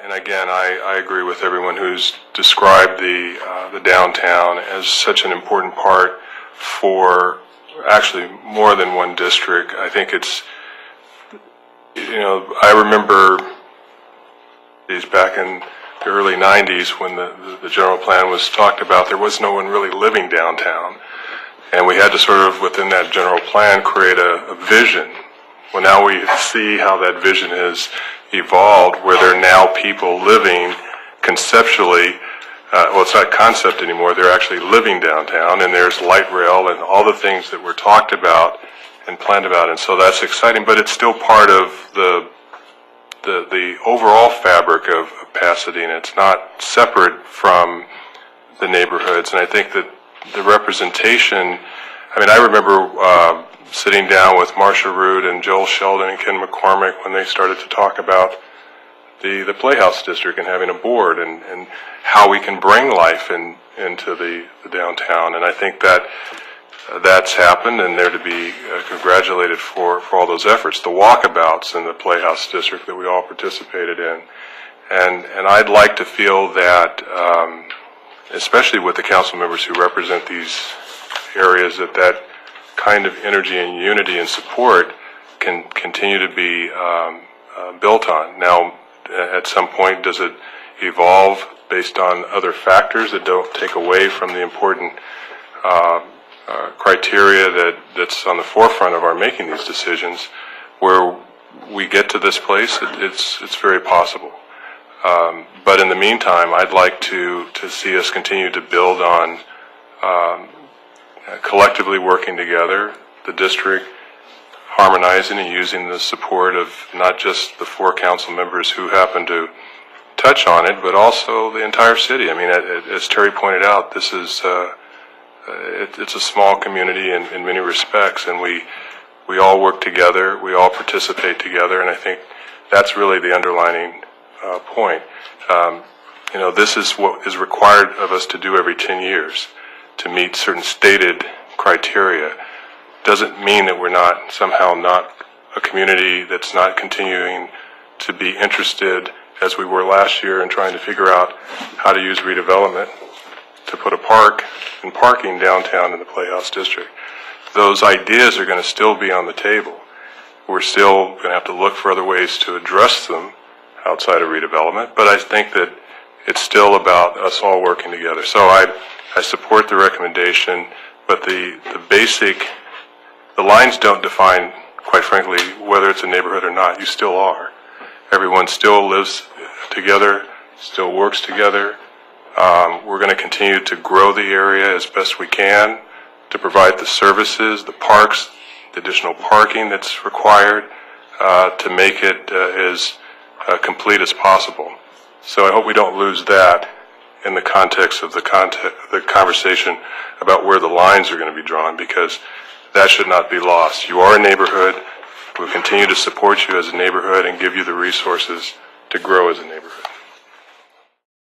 And again, I agree with everyone who's described the downtown as such an important part for actually more than one district. I think it's, I remember these back in the early 90s when the general plan was talked about, there was no one really living downtown. And we had to sort of, within that general plan, create a vision. Well, now we see how that vision has evolved, where there are now people living conceptually, well, it's not concept anymore, they're actually living downtown, and there's light rail and all the things that were talked about and planned about, and so that's exciting, but it's still part of the overall fabric of Pasadena. It's not separate from the neighborhoods, and I think that the representation, I remember sitting down with Marsha Root and Joel Sheldon and Ken McCormick when they started to talk about the Playhouse District and having a board and how we can bring life into the downtown. And I think that that's happened, and they're to be congratulated for all those efforts. The walkabouts in the Playhouse District that we all participated in. And I'd like to feel that, especially with the council members who represent these areas, that kind of energy and unity and support can continue to be built on. Now, at some point, does it evolve based on other factors that don't take away from the important criteria that's on the forefront of our making these decisions? Where we get to this place, it's very possible. But in the meantime, I'd like to see us continue to build on collectively working together, the district harmonizing and using the support of not just the 4 council members who happen to touch on it, but also the entire city. As Terry pointed out, this is it's a small community in many respects, and we all work together, we all participate together, and I think that's really the underlining point. This is what is required of us to do every 10 years to meet certain stated criteria. Doesn't mean that we're not somehow not a community that's not continuing to be interested, as we were last year, in trying to figure out how to use redevelopment to put a park and parking downtown in the Playhouse District. Those ideas are going to still be on the table. We're still going to have to look for other ways to address them outside of redevelopment, but I think that it's still about us all working together. So I support the recommendation, but the lines don't define, quite frankly, whether it's a neighborhood or not. You still are. Everyone still lives together, still works together. We're going to continue to grow the area as best we can to provide the services, the parks, the additional parking that's required to make it as complete as possible. So I hope we don't lose that in the context of the conversation about where the lines are going to be drawn, because that should not be lost. You are a neighborhood. We'll continue to support you as a neighborhood and give you the resources to grow as a neighborhood.